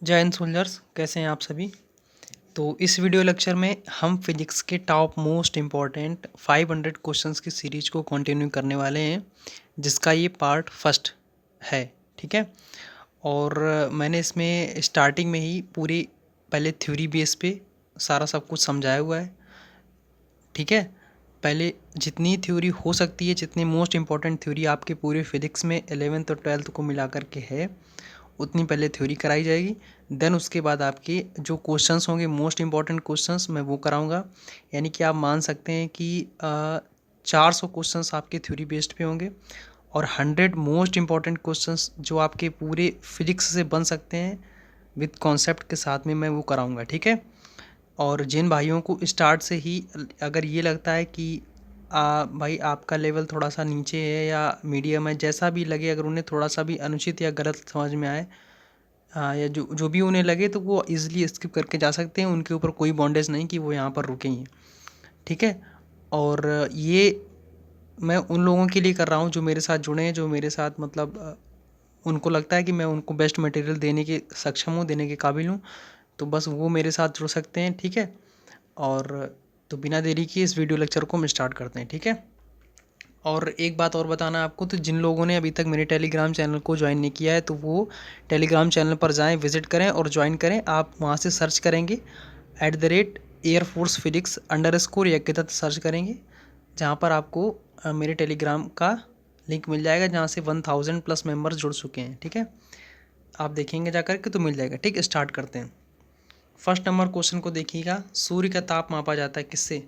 जय हिंद सोल्जर्स, कैसे हैं आप सभी। तो इस वीडियो लेक्चर में हम फिजिक्स के टॉप मोस्ट इम्पॉर्टेंट 500 क्वेश्चंस की सीरीज को कंटिन्यू करने वाले हैं, जिसका ये पार्ट फर्स्ट है। ठीक है। और मैंने इसमें स्टार्टिंग में ही पूरी पहले थ्योरी बेस पे सारा सब कुछ समझाया हुआ है। ठीक है। पहले जितनी थ्योरी हो सकती है, जितनी मोस्ट इम्पॉर्टेंट थ्योरी आपके पूरे फिजिक्स में 11th और 12th को मिला करके है, उतनी पहले थ्योरी कराई जाएगी। देन उसके बाद आपके जो क्वेश्चंस होंगे, मोस्ट इंपॉर्टेंट क्वेश्चंस, मैं वो कराऊंगा। यानी कि आप मान सकते हैं कि 400 क्वेश्चंस आपके थ्योरी बेस्ड पे होंगे और 100 मोस्ट इंपॉर्टेंट क्वेश्चंस जो आपके पूरे फिजिक्स से बन सकते हैं विद कॉन्सेप्ट के साथ में, मैं वो कराऊंगा। ठीक है। और जिन भाइयों को स्टार्ट से ही अगर ये लगता है कि भाई आपका लेवल थोड़ा सा नीचे है या मीडियम है, जैसा भी लगे, अगर उन्हें थोड़ा सा भी अनुचित या गलत समझ में आए, हाँ, या जो जो भी उन्हें लगे, तो वो इजीली स्किप करके जा सकते हैं। उनके ऊपर कोई बॉन्डेज नहीं कि वो यहाँ पर रुकेंगे। ठीक है। और ये मैं उन लोगों के लिए कर रहा हूँ जो मेरे साथ जुड़े हैं, जो मेरे साथ मतलब उनको लगता है कि मैं उनको बेस्ट मटेरियल देने के सक्षम हूँ, देने के काबिल हूँ, तो बस वो मेरे साथ जुड़ सकते हैं। ठीक है। और तो बिना देरी किए इस वीडियो लेक्चर को हम स्टार्ट करते हैं। ठीक है। और एक बात और बताना आपको, तो जिन लोगों ने अभी तक मेरे टेलीग्राम चैनल को ज्वाइन नहीं किया है, तो वो टेलीग्राम चैनल पर जाएं, विजिट करें और ज्वाइन करें। आप वहाँ से सर्च करेंगे @एयरफोर्स फिजिक्स _ यज्ञदत्त सर्च करेंगे, जहाँ पर आपको मेरे टेलीग्राम का लिंक मिल जाएगा, जहाँ से 1000 प्लस मेंबर्स जुड़ चुके हैं। ठीक है। आप देखेंगे जाकर के तो मिल जाएगा। ठीक, स्टार्ट करते हैं। फर्स्ट नंबर क्वेश्चन को देखिएगा, सूर्य का ताप मापा जाता है किससे।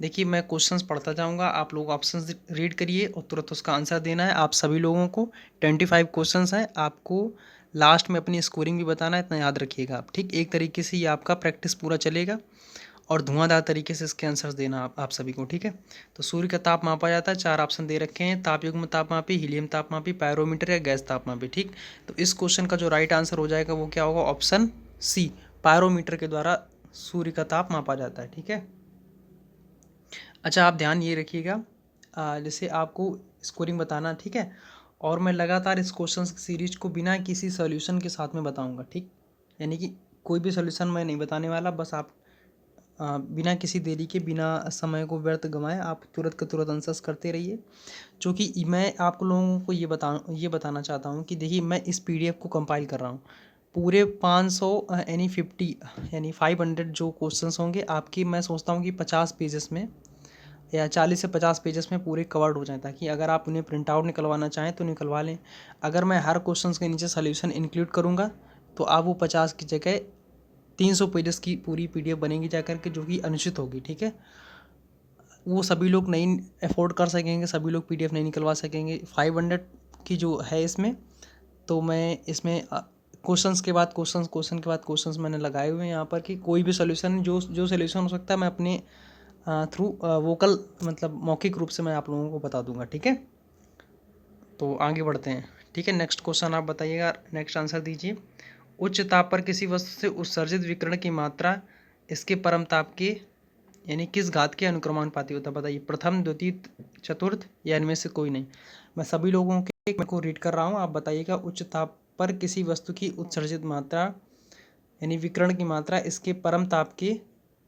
देखिए, मैं क्वेश्चंस पढ़ता जाऊंगा, आप लोग ऑप्शंस रीड करिए और तुरंत उसका आंसर देना है। आप सभी लोगों को 25 क्वेश्चंस हैं, आपको लास्ट में अपनी स्कोरिंग भी बताना है, इतना याद रखिएगा आप। ठीक, एक तरीके से ये आपका प्रैक्टिस पूरा चलेगा और धुआंधार तरीके से इसके आंसर्स देना आप सभी को। ठीक है। तो सूर्य का ताप मापा जाता है, 4 ऑप्शन दे रखे हैं, तापयुग्म ताप मापी, हीलियम ताप मापी, पायरोमीटर या गैस ताप मापी। ठीक, तो इस क्वेश्चन का जो राइट आंसर हो जाएगा वो क्या होगा, ऑप्शन सी, पायरोमीटर के द्वारा सूर्य का ताप मापा जाता है। ठीक है। अच्छा, आप ध्यान ये रखिएगा, जैसे आपको स्कोरिंग बताना, ठीक है। और मैं लगातार इस क्वेश्चन सीरीज को बिना किसी सॉल्यूशन के साथ में बताऊंगा। ठीक, यानी कि कोई भी सॉल्यूशन मैं नहीं बताने वाला, बस आप बिना किसी देरी के, बिना समय को व्यर्थ गंवाए, आप तुरंत के तुरंत आंसर्स करते रहिए। क्योंकि मैं आप लोगों को ये बताना चाहता हूँ कि देखिए, मैं इस पीडीएफ को कंपाइल कर रहा हूँ पूरे 500 यानी 50 यानी 500 जो क्वेश्चंस होंगे आपकी, मैं सोचता हूँ कि 50 पेजेस में या 40 से 50 पेजेस में पूरे कवर्ड हो जाएं, ताकि अगर आप उन्हें प्रिंट आउट निकलवाना चाहें तो निकलवा लें। अगर मैं हर क्वेश्चन के नीचे सोल्यूशन इंक्लूड करूँगा तो आप वो 50 की जगह 300 पेजेस की पूरी पीडीएफ बनेगी जाकर के, जो कि अनुचित होगी। ठीक है। वो सभी लोग नहीं अफोर्ड कर सकेंगे, सभी लोग पीडीएफ नहीं निकलवा सकेंगे। 500 की जो है इसमें, तो मैं इसमें क्वेश्चंस के बाद क्वेश्चंस, क्वेश्चन के बाद क्वेश्चंस मैंने लगाए हुए हैं यहाँ पर, कि कोई भी सोल्यूशन, जो जो सोल्यूशन हो सकता है, मैं अपने थ्रू वोकल मतलब मौखिक रूप से मैं आप लोगों को बता दूंगा। ठीक है। तो आगे बढ़ते हैं। ठीक है, नेक्स्ट क्वेश्चन आप बताइएगा, नेक्स्ट आंसर दीजिए। उच्च ताप पर किसी वस्तु से उत्सर्जित विकिरण की मात्रा इसके परम ताप के यानी किस घात के अनुक्रमानुपाती होता है, बताइए। प्रथम, द्वितीय, चतुर्थ या इनमें से कोई नहीं। मैं सभी लोगों के को रीड कर रहा हूँ, आप बताइएगा। उच्च ताप पर किसी वस्तु की उत्सर्जित मात्रा यानी विकिरण की मात्रा इसके परम ताप के,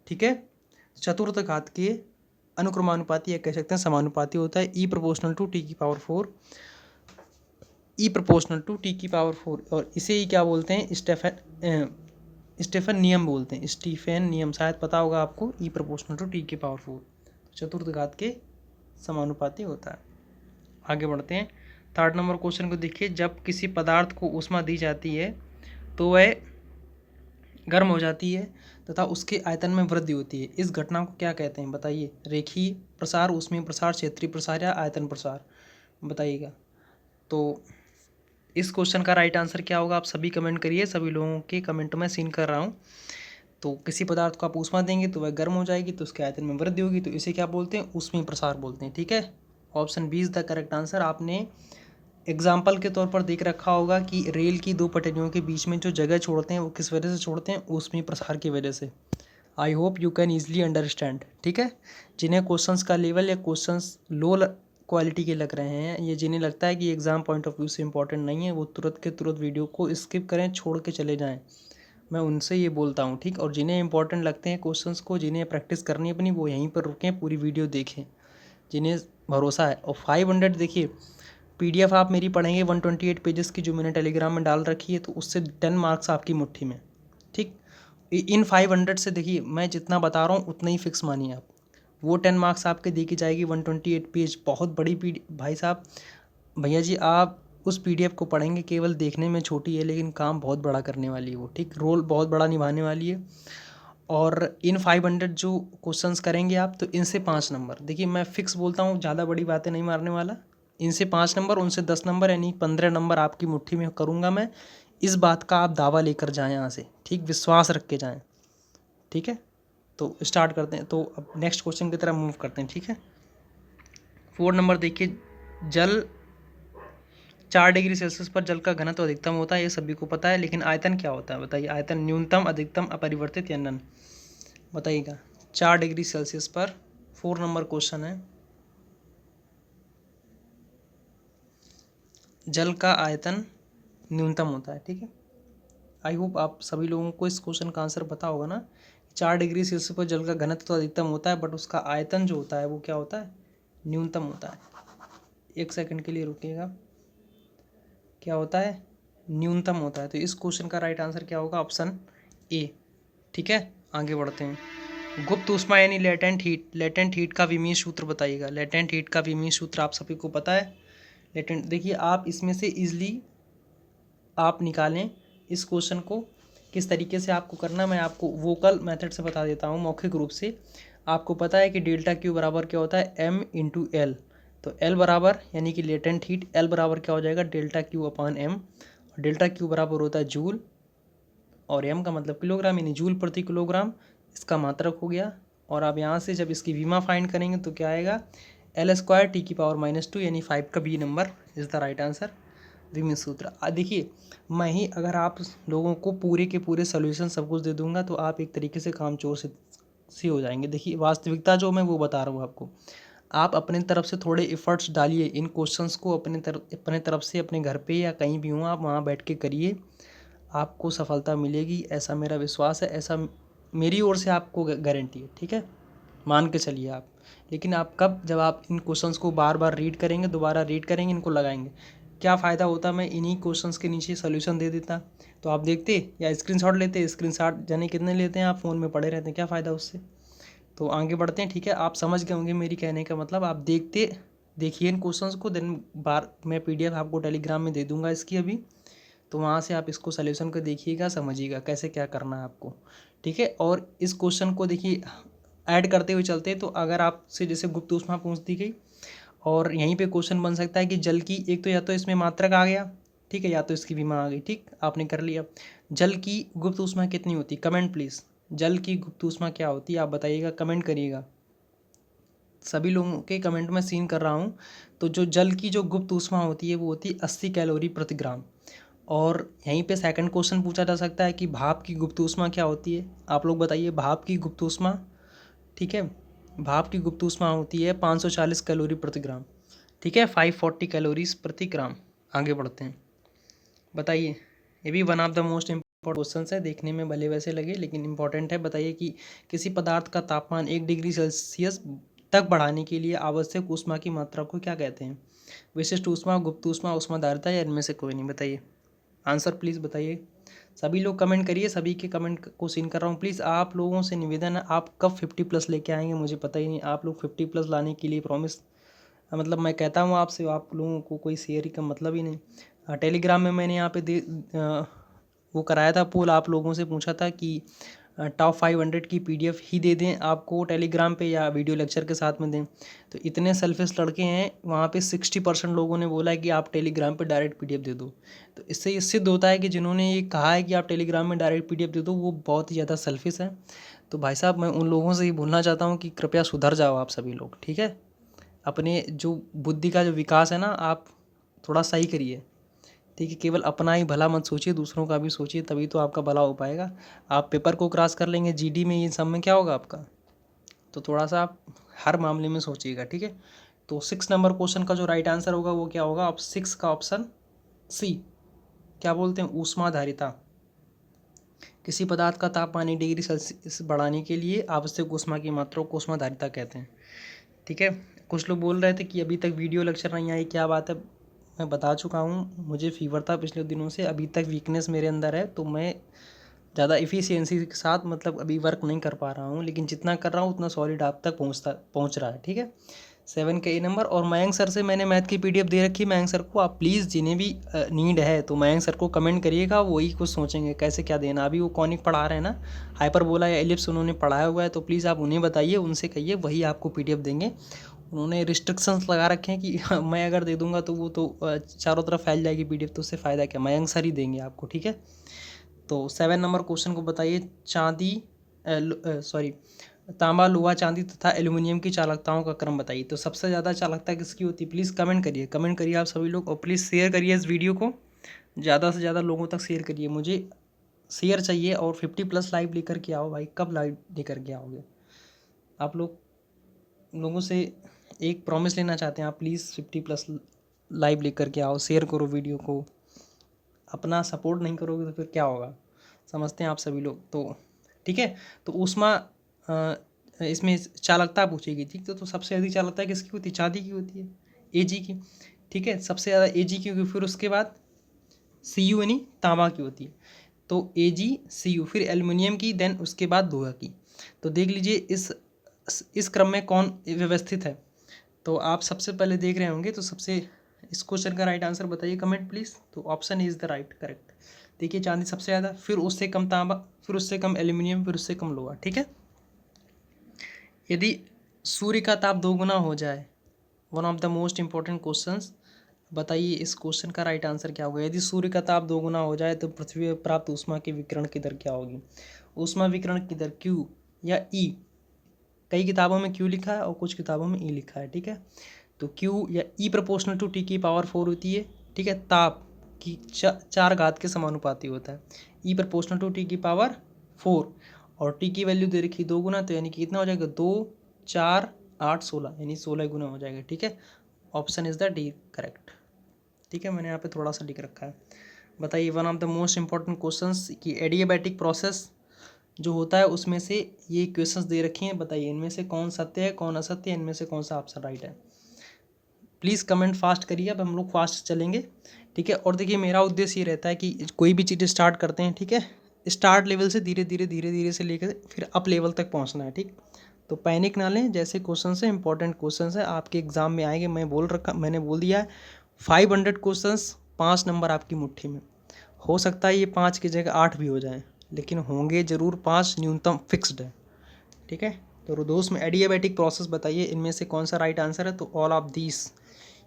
ठीक है, चतुर्थ घात के अनुक्रमानुपाती या कह सकते हैं समानुपाती होता है। E ∝ (t⁴) E ∝ और इसे ही क्या बोलते हैं, स्टेफन नियम बोलते हैं, स्टीफेन नियम, शायद पता होगा आपको। E ∝ (t⁴) चतुर्थ घात के समानुपाती होता है। आगे बढ़ते हैं। थर्ड नंबर क्वेश्चन को देखिए, जब किसी पदार्थ को ऊष्मा दी जाती है तो वह गर्म हो जाती है तथा उसके आयतन में वृद्धि होती है। इस घटना को क्या कहते हैं, बताइए। रेखीय प्रसार, ऊष्मीय प्रसार, क्षेत्रीय प्रसार या आयतन प्रसार, बताइएगा। तो इस क्वेश्चन का राइट आंसर क्या होगा, आप सभी कमेंट करिए, सभी लोगों के कमेंट में सीन कर रहा हूँ। तो किसी पदार्थ को आप ऊष्मा देंगे तो वह गर्म हो जाएगी, तो उसके आयतन में वृद्धि होगी, तो इसे क्या बोलते हैं, ऊष्मीय प्रसार बोलते हैं। ठीक है। Option B is the correct answer. आपने एग्जाम्पल के तौर पर देख रखा होगा कि रेल की 2 पटरियों के बीच में जो जगह छोड़ते हैं वो किस वजह से छोड़ते हैं, ऊष्मीय प्रसार की वजह से। I hope you can easily understand. ठीक है। जिन्हें क्वेश्चंस का लेवल या क्वेश्चंस लो क्वालिटी के लग रहे हैं, ये जिन्हें लगता है कि एग्जाम पॉइंट ऑफ व्यू से इंपॉर्टेंट नहीं है, वो तुरंत के तुरंत वीडियो को स्किप करें, छोड़ के चले जाएं। मैं उनसे ये बोलता हूँ, ठीक। और जिन्हें इंपॉर्टेंट लगते हैं क्वेश्चंस को, जिन्हें प्रैक्टिस करनी है अपनी, वो यहीं पर रुकें, पूरी वीडियो देखें, जिन्हें भरोसा है। और 500 देखिए पीडीएफ आप मेरी पढ़ेंगे 128 पेजेस की, जो मैंने टेलीग्राम में डाल रखी है, तो उससे 10 मार्क्स आपकी मुट्ठी में, ठीक। इन 500 से देखिए मैं जितना बता रहा हूँ उतना ही फिक्स मानिए आप, वो 10 मार्क्स आपके दी की जाएगी। 128 पेज बहुत बड़ी भाई साहब, भैया जी आप उस पीडीएफ को पढ़ेंगे, केवल देखने में छोटी है लेकिन काम बहुत बड़ा करने वाली है वो, ठीक। रोल बहुत बड़ा निभाने वाली है। और इन 500 जो क्वेश्चंस करेंगे आप, तो इनसे 5 नंबर, देखिए मैं फिक्स बोलता हूँ, ज़्यादा बड़ी बातें नहीं मारने वाला। इनसे 5 नंबर, उनसे 10 नंबर, यानी 15 नंबर आपकी मुट्ठी में करूँगा मैं। इस बात का आप दावा लेकर जाएँ यहाँ से, ठीक, विश्वास रख के जाएँ, ठीक है। तो स्टार्ट करते हैं, तो अब नेक्स्ट क्वेश्चन की तरफ मूव करते हैं, ठीक है। 4 नंबर देखिए, जल 4 डिग्री सेल्सियस पर जल का घनत्व अधिकतम होता है, ये सभी को पता है, लेकिन आयतन क्या होता है बताइए। आयतन न्यूनतम, अधिकतम, अपरिवर्तित या नन, बताइएगा। 4 डिग्री सेल्सियस पर 4 नंबर क्वेश्चन है, जल का आयतन न्यूनतम होता है, ठीक है। आई होप आप सभी लोगों को इस क्वेश्चन का आंसर पता होगा ना। 4 डिग्री सेल्सियस पर जल का घनत्व तो अधिकतम होता है, बट उसका आयतन जो होता है वो क्या होता है, न्यूनतम होता है। 1 सेकंड के लिए रुकिएगा, क्या होता है, न्यूनतम होता है। तो इस क्वेश्चन का राइट आंसर क्या होगा, ऑप्शन ए, ठीक है। आगे बढ़ते हैं, गुप्त ऊष्मा यानी लेटेंट हीट, लेटेंट हीट का विमीय सूत्र बताइएगा। लेटेंट हीट का विमीय सूत्र आप सभी को पता है। लेटेंट देखिए आप इसमें से इजली आप निकालें इस क्वेश्चन को, किस तरीके से आपको करना, मैं आपको वोकल मेथड से बता देता हूँ, मौखिक रूप से। आपको पता है कि डेल्टा क्यू बराबर क्या होता है, एम इंटू एल। तो एल बराबर यानी कि लेटेंट हीट, एल बराबर क्या हो जाएगा, डेल्टा क्यू अपान एम। और डेल्टा क्यू बराबर होता है जूल, और एम का मतलब किलोग्राम, यानी जूल प्रति किलोग्राम, इसका मात्रक हो गया। और आप यहाँ से जब इसकी विमा फाइंड करेंगे तो क्या आएगा, L² T⁻², यानी 5 का B number is the right answer, विमीय सूत्र। देखिए मैं ही अगर आप लोगों को पूरे के पूरे सोल्यूशन सब कुछ दे दूंगा तो आप एक तरीके से कामचोर से हो जाएंगे। देखिए वास्तविकता जो मैं वो बता रहा हूँ आपको, आप अपने तरफ से थोड़े एफर्ट्स डालिए, इन क्वेश्चंस को अपने तरफ से, अपने घर पे या कहीं भी हो आप वहाँ बैठ के करिए, आपको सफलता मिलेगी, ऐसा मेरा विश्वास है, ऐसा मेरी ओर से आपको गारंटी है, ठीक है, मान के चलिए आप। लेकिन आप कब, जब आप इन क्वेश्चंस को बार बार रीड करेंगे, दोबारा रीड करेंगे, इनको लगाएंगे, क्या फ़ायदा होता, मैं इन्हीं क्वेश्चंस के नीचे सोल्यूशन दे देता तो आप देखते या स्क्रीनशॉट लेते। स्क्रीनशॉट जाने कितने लेते हैं आप, फ़ोन में पड़े रहते हैं, क्या फ़ायदा उससे। तो आगे बढ़ते हैं, ठीक है। आप समझ गए होंगे मेरी कहने का मतलब, आप देखिए इन क्वेश्चंस को, दिन बार मैं पीडीएफ आपको टेलीग्राम में दे दूंगा इसकी अभी, तो वहाँ से आप इसको सॉल्यूशन को देखिएगा, समझिएगा कैसे क्या करना है आपको, ठीक है। और इस क्वेश्चन को देखिए ऐड करते हुए चलते हैं, तो अगर आपसे जैसे गुप्त ऊष्मा पूछ दी गई, और यहीं पे क्वेश्चन बन सकता है कि जल की, एक तो या तो इसमें मात्रक आ गया, ठीक है, या तो इसकी विमा आ गई, ठीक, आपने कर लिया। जल की गुप्त ऊष्मा कितनी होती, कमेंट प्लीज़, जल की गुप्त ऊष्मा क्या होती है आप बताइएगा, कमेंट करिएगा। सभी लोगों के कमेंट में सीन कर रहा हूँ। तो जो जल की जो गुप्त ऊष्मा होती है वो होती है 80 कैलोरी प्रति ग्राम। और यहीं पे सेकंड क्वेश्चन पूछा जा सकता है कि भाप की गुप्त ऊष्मा क्या होती है, आप लोग बताइए भाप की गुप्त ऊष्मा, ठीक है। भाप की गुप्त ऊष्मा होती है 540 कैलोरी प्रति ग्राम, ठीक है, 540 कैलोरीज प्रति ग्राम। आगे बढ़ते हैं, बताइए, ये भी one of the most important question है, देखने में भले वैसे लगे लेकिन इंपॉर्टेंट है। बताइए कि किसी पदार्थ का तापमान 1 डिग्री सेल्सियस तक बढ़ाने के लिए आवश्यक ऊष्मा की मात्रा को क्या कहते हैं, विशिष्ट ऊष्मा, गुप्त ऊष्मा, ऊष्माधारिता, या इनमें से कोई नहीं, बताइए आंसर प्लीज़ बताइए। सभी लोग कमेंट करिए, सभी के कमेंट को सीन कर रहा हूँ। प्लीज़ आप लोगों से निवेदन है, आप कब 50+ लेके आएंगे मुझे पता ही नहीं। आप लोग 50+ लाने के लिए प्रॉमिस, मतलब मैं कहता हूँ आपसे, आप लोगों को कोई शेयर ही का मतलब ही नहीं। टेलीग्राम में मैंने यहाँ पे वो कराया था पोल, आप लोगों से पूछा था कि टॉप 500 की पीडीएफ ही दे दें आपको टेलीग्राम पे, या वीडियो लेक्चर के साथ में दें। तो इतने सेल्फिश लड़के हैं वहाँ पे, 60% लोगों ने बोला है कि आप टेलीग्राम पे डायरेक्ट पीडीएफ दे दो। तो इससे ये सिद्ध होता है कि जिन्होंने ये कहा है कि आप टेलीग्राम में डायरेक्ट पीडीएफ दे दो, वो बहुत ही ज़्यादा सेल्फिश है। तो भाई साहब मैं उन लोगों से ही बोलना चाहता हूँ कि कृपया सुधर जाओ आप सभी लोग, ठीक है। अपने जो बुद्धि का जो विकास है ना, आप थोड़ा सही करिए, ठीक है। केवल अपना ही भला मत सोचिए, दूसरों का भी सोचिए, तभी तो आपका भला हो पाएगा। आप पेपर को क्रॉस कर लेंगे, जीडी में ये सब में क्या होगा आपका, तो थोड़ा सा आप हर मामले में सोचिएगा, ठीक है। तो 6 नंबर क्वेश्चन का जो राइट आंसर होगा वो क्या होगा, अब 6 का ऑप्शन सी, क्या बोलते हैं, ऊष्माधारिता, किसी पदार्थ का तापमान 1 डिग्री सेल्सियस बढ़ाने के लिए आवश्यक ऊष्मा की मात्रा को ऊष्माधारिता कहते हैं। ठीक है, कुछ लोग बोल रहे थे कि अभी तक वीडियो लेक्चर नहीं आई, क्या बात है। मैं बता चुका हूँ, मुझे फीवर था पिछले दिनों से, अभी तक वीकनेस मेरे अंदर है, तो मैं ज़्यादा एफिशिएंसी के साथ मतलब अभी वर्क नहीं कर पा रहा हूँ, लेकिन जितना कर रहा हूँ उतना सॉलिड आप तक पहुँच रहा है। ठीक है, 7 का ए नंबर। और मयंक सर से मैंने मैथ की पीडीएफ दे रखी है। मयंक सर को आप प्लीज़, जिन्हें भी नीड है तो मयंक सर को कमेंट करिएगा, वही कुछ सोचेंगे कैसे क्या देना। अभी वो कॉनिक पढ़ा रहे हैं ना, हाइपरबोला या एलिप्स उन्होंने पढ़ाया हुआ है, तो प्लीज़ आप उन्हें बताइए, उनसे कहिए, वही आपको पीडीएफ देंगे। उन्होंने रिस्ट्रिक्शंस लगा रखे हैं कि मैं अगर दे दूंगा तो वो तो चारों तरफ फैल जाएगी पीडीएफ, तो उससे फ़ायदा क्या, मयंक सर ही देंगे आपको। ठीक है, तो 7 नंबर क्वेश्चन को बताइए। सॉरी, तांबा, लोहा, चांदी तथा एल्यूमिनियम की चालकताओं का क्रम बताइए। तो सबसे ज़्यादा चालकता किसकी होती है? प्लीज़ कमेंट करिए आप सभी लोग, और प्लीज़ शेयर करिए इस वीडियो को, ज़्यादा से ज़्यादा लोगों तक शेयर करिए। मुझे शेयर चाहिए, और 50+ लाइव लेकर के आओ भाई। कब लाइव लेकर के आओगे आप लोगों से एक प्रॉमिस लेना चाहते हैं आप, प्लीज़ 50+ लाइव लेकर के आओ, शेयर करो वीडियो को। अपना सपोर्ट नहीं करोगे तो फिर क्या होगा, समझते हैं आप सभी लोग। तो ठीक है, तो ऊष्मा इसमें चालकता पूछेगी। ठीक, तो सबसे अधिक चालकता किसकी होती है? चांदी की होती है, Ag की। ठीक है, सबसे ज़्यादा Ag की होगी, फिर उसके बाद Cu यानी तांबा की होती है। तो Ag, Cu, फिर एल्युमिनियम की, देन उसके बाद लोहा की। तो देख लीजिए इस क्रम में कौन व्यवस्थित है। तो आप सबसे पहले देख रहे होंगे, तो सबसे इस क्वेश्चन का राइट आंसर बताइए कमेंट प्लीज़। तो option is the right correct. देखिए, चांदी सबसे ज़्यादा, फिर उससे कम तांबा, फिर उससे कम एल्यूमिनियम, फिर उससे कम लोहा। ठीक है, यदि सूर्य का ताप 2 गुना हो जाए, one of the most important questions, बताइए इस क्वेश्चन का राइट आंसर क्या होगा। यदि सूर्य का ताप 2 गुना हो जाए तो पृथ्वी पर प्राप्त ऊष्मा के विकिरण की दर क्या होगी? ऊष्मा विकिरण की दर Q या E? कई किताबों में Q लिखा है और कुछ किताबों में E लिखा है। ठीक है, तो Q या E प्रोपोर्शनल टू T की पावर 4 होती है। ठीक है, ताप की 4 घात के समानुपाती होता है। E प्रोपोर्शनल टू T की पावर 4, और T की वैल्यू दे रखी 2 गुना, तो यानी कि कितना हो जाएगा? 2, 4, 8, 16, यानी 16 गुना हो जाएगा। ठीक है, option is the D correct. ठीक है, मैंने यहाँ पे थोड़ा सा लिख रखा है। बताइए, one of the most important questions कि एडियाबैटिक प्रोसेस जो होता है उसमें से ये क्वेश्चंस दे रखे हैं, बताइए इनमें से कौन सत्य है, कौन असत्य है, इनमें से कौन सा ऑप्शन राइट है। प्लीज़ कमेंट फास्ट करिए, अब हम लोग फास्ट चलेंगे। ठीक है, और देखिए, मेरा उद्देश्य ये रहता है कि कोई भी चीज़ स्टार्ट करते हैं, ठीक है, स्टार्ट लेवल से धीरे धीरे से लेकर फिर अप लेवल तक पहुंचना है। ठीक, तो पैनिक ना लें, जैसे क्वेश्चन है इंपॉर्टेंट क्वेश्चन है, आपके एग्जाम में आएंगे। मैंने बोल दिया है 500 क्वेश्चन, 5 नंबर आपकी मुट्ठी में। हो सकता है ये 5 की जगह 8 भी हो जाए, लेकिन होंगे जरूर 5, न्यूनतम फिक्स्ड है। ठीक है, तो रुदोस में एडियाबैटिक प्रोसेस बताइए, इनमें से कौन सा राइट आंसर है। तो ऑल ऑफ दीस,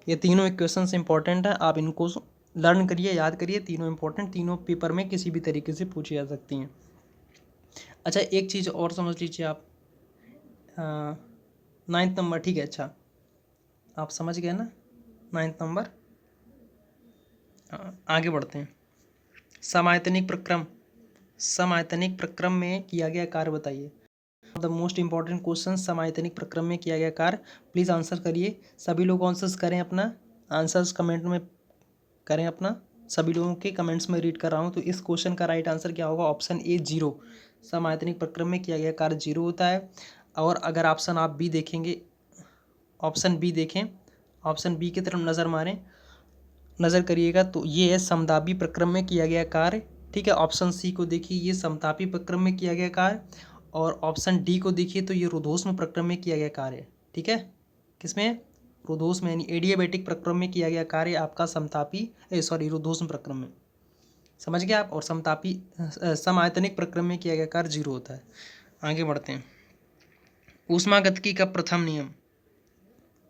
ये तीनों इक्वेशन इंपॉर्टेंट है, आप इनको लर्न करिए, याद करिए। तीनों इंपॉर्टेंट, तीनों पेपर में किसी भी तरीके से पूछी जा सकती हैं। अच्छा, एक चीज़ और समझ लीजिए आप, 9th नंबर। ठीक है, अच्छा आप समझ गए ना 9th नंबर। आगे बढ़ते हैं। समायतनिक प्रक्रम में किया गया कार्य बताइए। द मोस्ट इंपॉर्टेंट क्वेश्चन, समायतनिक प्रक्रम में किया गया कार्य। प्लीज़ आंसर करिए, सभी लोग आंसर्स करें, अपना आंसर्स कमेंट में करें अपना। सभी लोगों के कमेंट्स में रीड कर रहा हूँ। तो इस क्वेश्चन का राइट आंसर क्या होगा? ऑप्शन ए 0। समायतनिक प्रक्रम में किया गया कार्य 0 होता है। और अगर ऑप्शन आप बी देखेंगे, ऑप्शन बी देखें, ऑप्शन बी की तरफ नज़र करिएगा, तो ये है समतापी प्रक्रम में किया गया कार्य। ठीक है, ऑप्शन सी को देखिए, ये समतापी प्रक्रम में किया गया कार्य, और ऑप्शन डी को देखिए तो ये रुद्धोष्म प्रक्रम में किया गया कार्य है। ठीक है, किसमें? रुद्धोष्म यानी एडियाबैटिक प्रक्रम में किया गया कार्य आपका रुद्धोष्म प्रक्रम में, समझ गए आप। और समायतनिक प्रक्रम में किया गया कार्य 0 होता है। आगे बढ़ते हैं। ऊष्मागतिकी का प्रथम नियम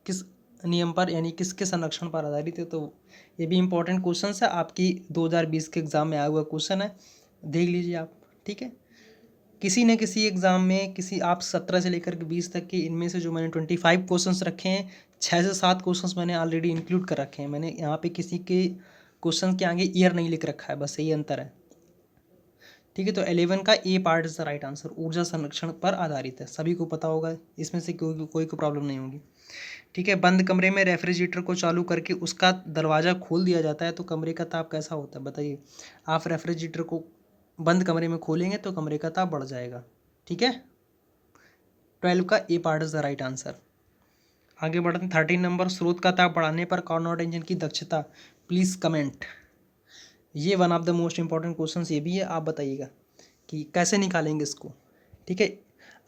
किस नियम पर यानी किसके संरक्षण पर आधारित है? तो ये भी इंपॉर्टेंट क्वेश्चन है, आपकी 2020 के एग्ज़ाम में आया हुआ क्वेश्चन है, देख लीजिए आप। ठीक है, किसी न किसी एग्ज़ाम में आप 17 से लेकर के 20 तक के, इनमें से जो मैंने 25 क्वेश्चंस रखे हैं, 6 से 7 क्वेश्चंस मैंने ऑलरेडी इंक्लूड कर रखे हैं। मैंने यहाँ पे किसी के क्वेश्चन के आगे ईयर नहीं लिख रखा है, बस यही अंतर है। ठीक है, तो 11 का A part is the right answer, ऊर्जा संरक्षण पर आधारित है, सभी को पता होगा, इसमें से कोई प्रॉब्लम नहीं होगी। ठीक है, बंद कमरे में रेफ्रिजरेटर को चालू करके उसका दरवाज़ा खोल दिया जाता है तो कमरे का ताप कैसा होता है? बताइए, आप रेफ्रिजरेटर को बंद कमरे में खोलेंगे तो कमरे का ताप बढ़ जाएगा। ठीक है, 12 का A part is the right answer. आगे बढ़ते हैं 13 नंबर, स्रोत का ताप बढ़ाने पर कार्नोट इंजन की दक्षता प्लीज़ कमेंट। ये one of the most important question ये भी है, आप बताइएगा कि कैसे निकालेंगे इसको। ठीक है,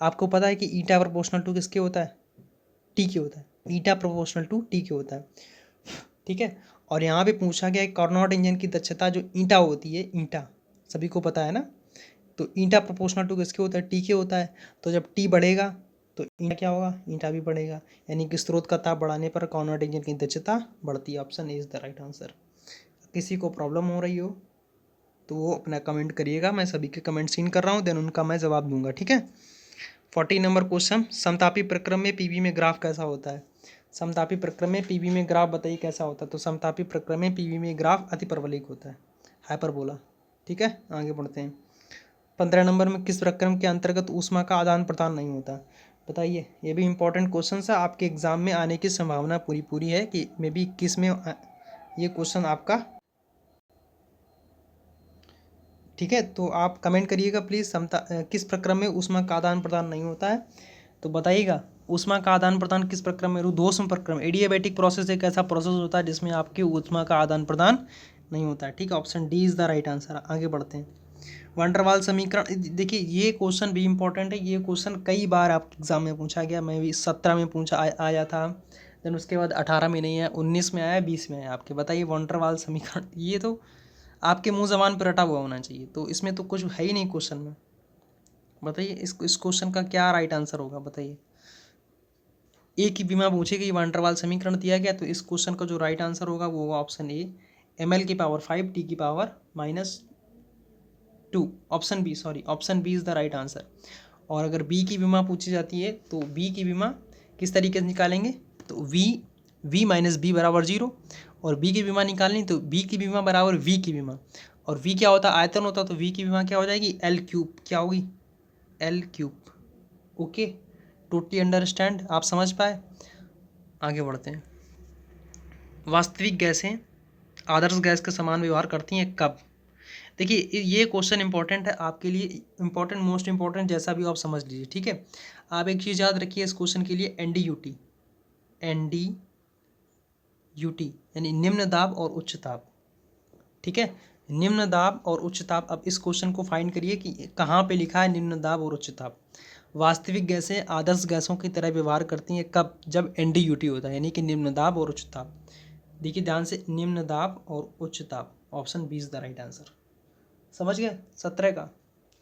आपको पता है कि ईटा प्रोपोर्शनल टू किसके होता है, टी के होता है, ईटा प्रोपोर्शनल टू टी के होता है। ठीक है, और यहाँ पे पूछा गया है कार्नोट इंजन की दक्षता जो ईटा होती है, ईटा सभी को पता है ना, तो ईटा प्रोपोर्शनल टू किसके होता है, टी के होता है। तो जब टी बढ़ेगा तो ईटा क्या होगा, ईटा भी बढ़ेगा, यानी कि स्रोत का ताप बढ़ाने पर कार्नोट इंजन की दक्षता बढ़ती है। Option A is the right answer. किसी को प्रॉब्लम हो रही हो तो वो अपना कमेंट करिएगा, मैं सभी के कमेंट सीन कर रहा हूँ, देन उनका मैं जवाब दूंगा। ठीक है, 40 नंबर क्वेश्चन, समतापी प्रक्रम में पीवी में ग्राफ कैसा होता है। समतापी प्रक्रम में पीवी में ग्राफ बताइए कैसा होता है। तो समतापी प्रक्रम में पीवी में ग्राफ अति परवलयिक होता है, हाइपरबोला। ठीक है, आगे बढ़ते हैं। 15 नंबर में किस प्रक्रम के अंतर्गत ऊष्मा का आदान प्रदान नहीं होता, बताइए। ये भी इंपॉर्टेंट क्वेश्चन है, आपके एग्जाम में आने की संभावना पूरी है कि मे बी 21 में ये क्वेश्चन आपका। ठीक है, तो आप कमेंट करिएगा प्लीज़, किस प्रक्रम में ऊष्मा का आदान प्रदान नहीं होता है। तो बताइएगा ऊष्मा का आदान प्रदान किस प्रक्रम में, रुद्धोष्म प्रक्रम। एडियाबैटिक प्रोसेस एक ऐसा प्रोसेस होता है जिसमें आपकी ऊष्मा का आदान प्रदान नहीं होता है। ठीक है, option D is the right answer. आगे बढ़ते हैं। वैन डर वाल समीकरण, देखिए ये क्वेश्चन भी इंपॉर्टेंट है, ये क्वेश्चन कई बार आपके एग्जाम में पूछा गया, मैं भी 17 में आया था, देन उसके बाद 18 में नहीं आया, 19 में आया, 20 में आया आपके। बताइए वैन डर वाल समीकरण, ये तो आपके मुंह जबान पर रटा हुआ होना चाहिए, तो इसमें तो कुछ है ही नहीं क्वेश्चन में। बताइए इस क्वेश्चन का क्या राइट आंसर होगा, बताइए। एक ही बीमा पूछी गई, वैन डर वाल समीकरण दिया गया, तो इस क्वेश्चन का जो राइट आंसर होगा वो होगा ऑप्शन ए, ml की पावर 5 टी की power -2। Option B, sorry, option B is the right answer. और अगर बी की बीमा पूछी जाती है तो बी की बीमा किस तरीके से निकालेंगे, तो वी माइनस बी बराबर 0, और बी की बीमा निकालनी तो बी की बीमा बराबर वी की बीमा, और वी क्या होता है, आयतन होता, तो वी की बीमा क्या हो जाएगी, एल क्यूब, क्या होगी, L cube. Okay, totally understand, आप समझ पाए। आगे बढ़ते हैं। वास्तविक गैसें आदर्श गैस के समान व्यवहार करती हैं कब। देखिए ये क्वेश्चन इंपॉर्टेंट है आपके लिए, इंपॉर्टेंट, मोस्ट इंपॉर्टेंट, जैसा भी आप समझ लीजिए। ठीक है, आप एक चीज़ याद रखिए इस क्वेश्चन के लिए, NDUT, NDUT यानी निम्न दाब और उच्च ताप। ठीक है, निम्न दाब और उच्च ताप। अब इस क्वेश्चन को फाइंड करिए कि कहाँ पे लिखा है निम्न दाब और उच्च ताप। वास्तविक गैसें आदर्श गैसों की तरह व्यवहार करती हैं कब, जब NDUT होता है, यानी कि निम्न दाब और उच्च ताप। देखिए ध्यान से, निम्न दाब और उच्च ताप, option B is the right answer. समझ गए, 17 का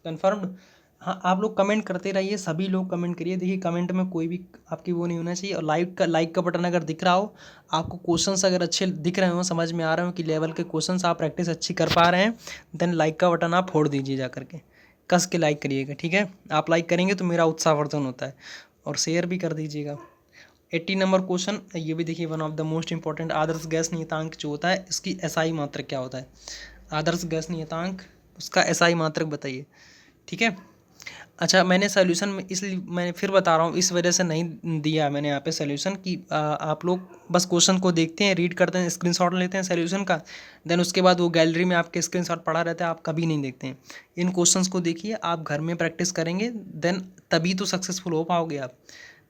कन्फर्म्ड। हाँ, आप लोग कमेंट करते रहिए, सभी लोग कमेंट करिए। देखिए कमेंट में कोई भी आपकी वो नहीं होना चाहिए, और लाइक का बटन अगर दिख रहा हो, आपको क्वेश्चंस अगर अच्छे दिख रहे हो, समझ में आ रहे हो कि लेवल के क्वेश्चंस आप प्रैक्टिस अच्छी कर पा रहे हैं, देन लाइक का बटन आप फोड़ दीजिए जा करके, कस के लाइक करिएगा। ठीक है, आप लाइक करेंगे तो मेरा उत्साहवर्धन होता है, और शेयर भी कर दीजिएगा। 80 नंबर क्वेश्चन, ये भी देखिए one of the most important, Adarsh gas नियतांक जो होता है इसकी SI मात्रक क्या होता है। आदर्श गैस नियतांक, उसका SI मात्रक बताइए। ठीक है, अच्छा मैंने सोल्यूशन में इसलिए मैं फिर बता रहा हूँ, इस वजह से नहीं दिया मैंने यहाँ पे सोल्यूशन कि आप लोग बस क्वेश्चन को देखते हैं, रीड करते हैं, स्क्रीनशॉट लेते हैं सोल्यूशन का, देन उसके बाद वो गैलरी में आपके स्क्रीनशॉट पड़ा रहता है, आप कभी नहीं देखते हैं। इन क्वेश्चंस को देखिए, आप घर में प्रैक्टिस करेंगे, देन तभी तो सक्सेसफुल हो पाओगे आप।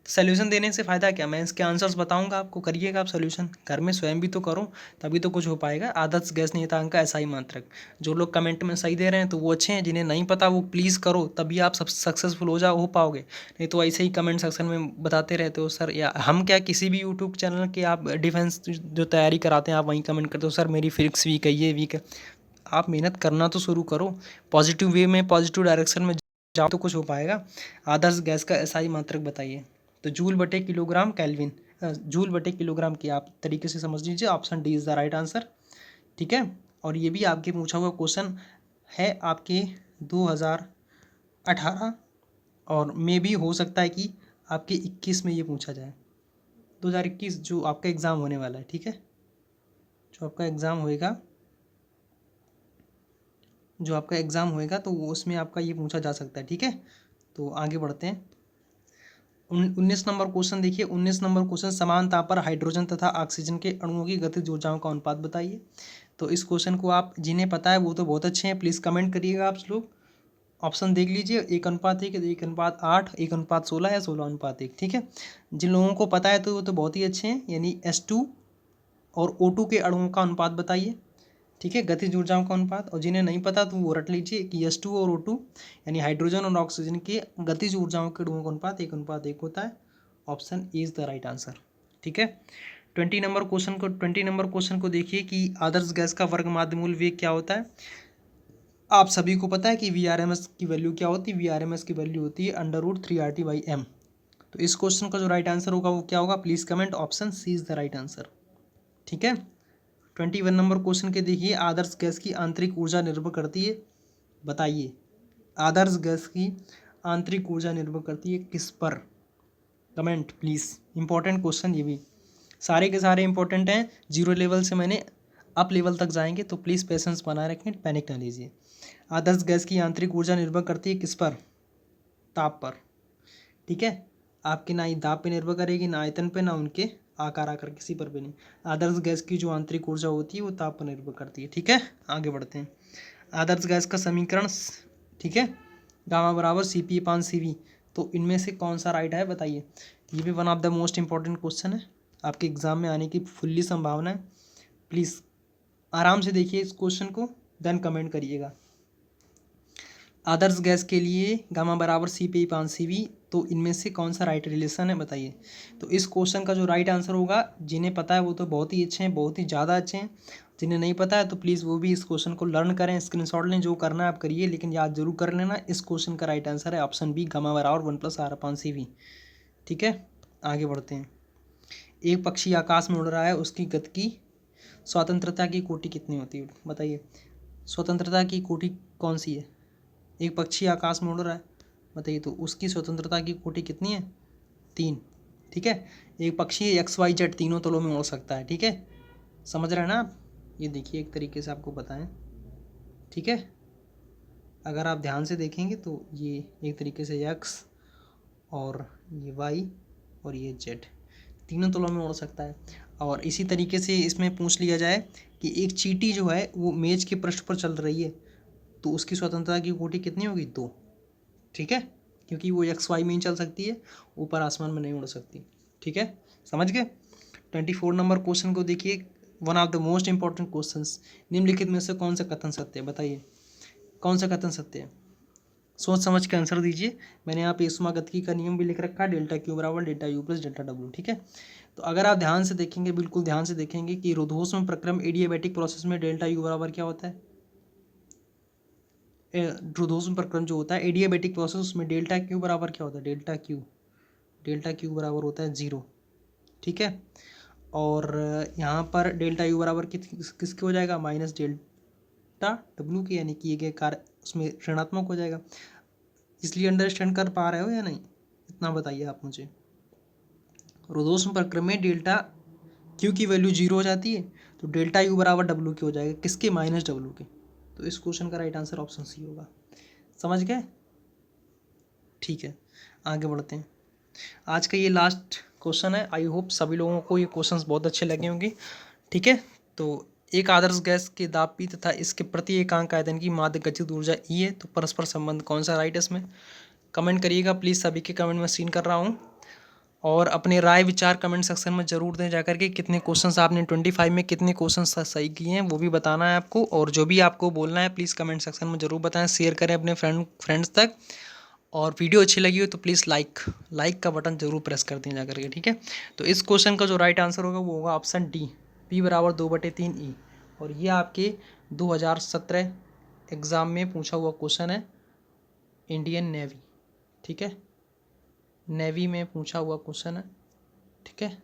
सोल्यूशन देने से फ़ायदा क्या, मैं इसके आंसर्स बताऊंगा आपको, करिएगा आप सोल्यूशन घर में, स्वयं भी तो करो, तभी तो कुछ हो पाएगा। आदर्श गैस नियतांक का SI मात्रक, जो लोग कमेंट में सही दे रहे हैं तो वो अच्छे हैं, जिन्हें नहीं पता वो प्लीज़ करो, तभी आप सब सक्सेसफुल हो पाओगे। नहीं तो ऐसे ही कमेंट सेक्शन में बताते रहते हो सर, या हम क्या, किसी भी यूट्यूब चैनल के आप डिफेंस जो तैयारी कराते हैं आप वहीं कमेंट करते हो, सर मेरी फिजिक्स वीक है, ये वीक है। आप मेहनत करना तो शुरू करो, पॉजिटिव वे में, पॉजिटिव डायरेक्शन में जाओ तो कुछ हो पाएगा। आदर्श गैस का SI मात्रक बताइए। तो जूल बटे किलोग्राम केल्विन, जूल बटे किलोग्राम की आप तरीके से समझ लीजिए, option D is the right answer. ठीक है, और ये भी आपके पूछा हुआ क्वेश्चन है आपके 2018, और मे भी हो सकता है कि आपके 21 में ये पूछा जाए, 2021 जो आपका एग्ज़ाम होने वाला है। ठीक है, जो आपका एग्ज़ाम होएगा तो उसमें आपका ये पूछा जा सकता है। ठीक है, तो आगे बढ़ते हैं। 19 नंबर क्वेश्चन देखिए, 19 नंबर क्वेश्चन, समान ताप पर हाइड्रोजन तथा ऑक्सीजन के अणुओं की गतिज ऊर्जाओं का अनुपात बताइए। तो इस क्वेश्चन को आप जिन्हें पता है वो तो बहुत अच्छे हैं, प्लीज़ कमेंट करिएगा आप लोग। ऑप्शन देख लीजिए, 1:1, 1:8, 1:16 या 16:1, ठीक है। जिन लोगों को पता है तो वो तो बहुत ही अच्छे हैं, यानी S2 और O2 के अणुओं का अनुपात बताइए, ठीक है, गतिज ऊर्जाओं का अनुपात। और जिन्हें नहीं पता तो वो रट लीजिए कि S2 और O2 यानी हाइड्रोजन और ऑक्सीजन के गतिज ऊर्जाओं के अणुओं का अनुपात 1:1 होता है। Option A is the right answer, ठीक है। 20 नंबर क्वेश्चन को देखिए कि आदर्श गैस का वर्ग माध्यमूल वेग क्या होता है। आप सभी को पता है कि VRMS की वैल्यू क्या होती है। VRMS की वैल्यू होती है √3RT/m। तो इस क्वेश्चन का जो राइट आंसर होगा वो क्या होगा, please comment, option C is the right answer, ठीक है। 21 नंबर क्वेश्चन के देखिए, आदर्श गैस की आंतरिक ऊर्जा निर्भर करती है, बताइए आदर्श गैस की आंतरिक ऊर्जा निर्भर करती है किस पर, कमेंट प्लीज़। इंपॉर्टेंट क्वेश्चन ये भी, सारे के सारे इंपॉर्टेंट हैं। जीरो लेवल से मैंने अप लेवल तक जाएंगे, तो प्लीज़ पेशेंस बनाए रखें, पैनिक ना लीजिए। आदर्श गैस की आंतरिक ऊर्जा निर्भर करती है किस पर, ताप पर, ठीक है। आपके ना ही दाब पे निर्भर करेगी, ना आयतन पे, ना उनके आकार आकर किसी पर भी नहीं। आदर्श गैस की जो आंतरिक ऊर्जा होती है वो ताप पर निर्भर करती है, ठीक है। आगे बढ़ते हैं। आदर्श गैस का समीकरण, ठीक है, गामा बराबर CP/CV। तो इनमें से कौन सा राइट है बताइए। ये भी one of the most important question है, आपके एग्जाम में आने की फुल्ली संभावना है। प्लीज़ आराम से देखिए इस क्वेश्चन को, देन कमेंट करिएगा। आदर्श गैस के लिए गामा बराबर CP/CV, तो इनमें से कौन सा राइट रिलेशन है बताइए। तो इस क्वेश्चन का जो राइट आंसर होगा, जिन्हें पता है वो तो बहुत ही अच्छे हैं, बहुत ही ज़्यादा अच्छे हैं। जिन्हें नहीं पता है तो प्लीज़ वो भी इस क्वेश्चन को लर्न करें, स्क्रीनशॉट लें, जो करना है आप करिए, लेकिन याद जरूर कर लेना। इस क्वेश्चन का राइट आंसर है ऑप्शन बी, गामा बराबर 1+r/CV, ठीक है। आगे बढ़ते हैं। एक पक्षी आकाश में उड़ रहा है, उसकी गति की स्वतंत्रता की कोटि कितनी होती है बताइए। स्वतंत्रता की कोटि कौन सी है। एक पक्षी आकाश में उड़ रहा है, बताइए, तो उसकी स्वतंत्रता की कोटि कितनी है, 3, ठीक है। एक पक्षी XYZ तीनों तलों में उड़ सकता है, ठीक है, समझ रहे हैं ना आप। ये देखिए एक तरीके से आपको बताएं, ठीक है। अगर आप ध्यान से देखेंगे तो ये एक तरीके से X और ये Y और ये Z तीनों तलों में उड़ सकता है। और इसी तरीके से इसमें पूछ लिया जाए कि एक चींटी जो है वो मेज के पृष्ठ पर चल रही है, तो उसकी स्वतंत्रता की कोटि कितनी होगी, 2, ठीक है, क्योंकि वो XY में ही चल सकती है, ऊपर आसमान में नहीं उड़ सकती, ठीक है, समझ गए। 24 नंबर क्वेश्चन को देखिए, one of the most important questions. निम्नलिखित में से कौन सा कथन सत्य है बताइए, कौन सा कथन सत्य है। सोच समझ के आंसर दीजिए। मैंने यहाँ पे ऊष्मागतिकी का नियम भी लिख रखा है, ΔQ बराबर ΔU + ΔW, ठीक है। तो अगर आप ध्यान से देखेंगे, बिल्कुल ध्यान से देखेंगे कि रुद्धोष्म प्रक्रम एडियाबैटिक प्रोसेस में ΔU बराबर क्या होता है। रुद्धोष्म प्रक्रम जो होता है एडियाबैटिक प्रोसेस, उसमें ΔQ बराबर क्या होता है, ΔQ बराबर होता है 0, ठीक है। और यहाँ पर ΔU बराबर किसके हो जाएगा, -ΔW के, यानी कि ये कार्य उसमें ऋणात्मक हो जाएगा। इसलिए अंडरस्टैंड कर पा रहे हो या नहीं, इतना बताइए आप मुझे। रुद्धोष्म प्रक्रम में ΔQ की वैल्यू 0 हो जाती है, तो ΔU बराबर W की हो जाएगा, किसके, -W के। तो इस क्वेश्चन का राइट आंसर ऑप्शन सी होगा, समझ गए, ठीक है। आगे बढ़ते हैं। आज का ये लास्ट क्वेश्चन है। आई होप सभी लोगों को ये क्वेश्चंस बहुत अच्छे लगे होंगे, ठीक है। तो एक आदर्श गैस के दाब P तथा इसके प्रति एकांक आयतन की माध्य गतिज ऊर्जा E है, तो परस्पर संबंध कौन सा राइट है इसमें, कमेंट करिएगा प्लीज़। सभी के कमेंट में सीन कर रहा हूँ, और अपने राय विचार कमेंट सेक्शन में ज़रूर दें जाकर के। कितने क्वेश्चंस आपने 25 में कितने क्वेश्चंस सही किए हैं वो भी बताना है आपको, और जो भी आपको बोलना है प्लीज़ कमेंट सेक्शन में ज़रूर बताएं। शेयर करें अपने फ्रेंड्स तक, और वीडियो अच्छी लगी हो तो प्लीज़ लाइक का बटन जरूर प्रेस कर दें जाकर के, ठीक है। तो इस क्वेश्चन का जो राइट आंसर होगा वो होगा ऑप्शन डी, P बराबर 2/3E। और ये आपके 2017 एग्ज़ाम में पूछा हुआ क्वेश्चन है, इंडियन नेवी, ठीक है, नेवी में पूछा हुआ क्वेश्चन है, ठीक है,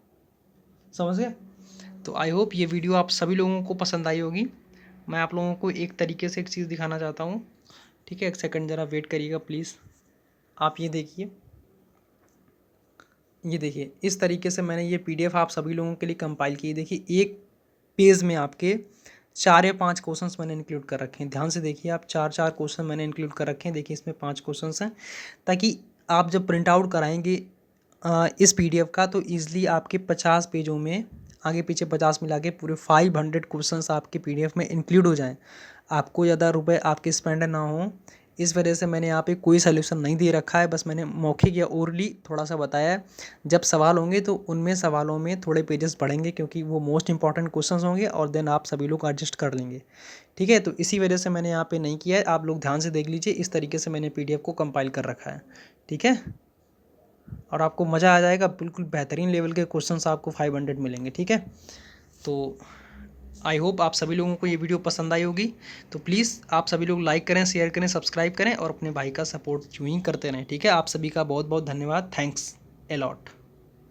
समझ गए। तो आई होप ये वीडियो आप सभी लोगों को पसंद आई होगी। मैं आप लोगों को एक तरीके से एक चीज़ दिखाना चाहता हूँ, ठीक है, एक सेकंड ज़रा वेट करिएगा प्लीज़। आप ये देखिए, ये देखिए इस तरीके से मैंने ये PDF आप सभी लोगों के लिए कंपाइल की। देखिए एक पेज में आपके 4 या 5 क्वेश्चंस मैंने इंक्लूड कर रखे हैं, ध्यान से देखिए आप, 4 क्वेश्चन मैंने इंक्लूड कर रखे हैं। देखिए इसमें 5 क्वेश्चंस हैं, ताकि आप जब प्रिंट आउट कराएंगे इस PDF का, तो ईज़िली आपके 50 पेजों में आगे पीछे 50 मिला के पूरे 500 क्वेश्चंस आपके PDF में इंक्लूड हो जाएं, आपको ज़्यादा रुपए आपके स्पेंड ना हो। इस वजह से मैंने यहाँ पे कोई सोल्यूशन नहीं दे रखा है, बस मैंने मौखिक या ओरली थोड़ा सा बताया है। जब सवाल होंगे तो उनमें सवालों में थोड़े पेजेस बढ़ेंगे, क्योंकि वो मोस्ट इंपॉर्टेंट क्वेश्चंस होंगे और देन आप सभी लोग एडजस्ट कर लेंगे। ठीक है, तो इसी वजह से मैंने यहाँ पे नहीं किया है। आप लोग ध्यान से देख लीजिए, इस तरीके से मैंने PDF को कंपाइल कर रखा है। ठीक है, और आपको मज़ा आ जाएगा, बिल्कुल बेहतरीन लेवल के क्वेश्चंस आपको 500 मिलेंगे। ठीक है, तो आई होप आप सभी लोगों को ये वीडियो पसंद आई होगी। तो प्लीज़ आप सभी लोग लाइक करें, शेयर करें, सब्सक्राइब करें और अपने भाई का सपोर्ट यूँ ही करते रहें। ठीक है, आप सभी का बहुत बहुत धन्यवाद। Thanks a lot.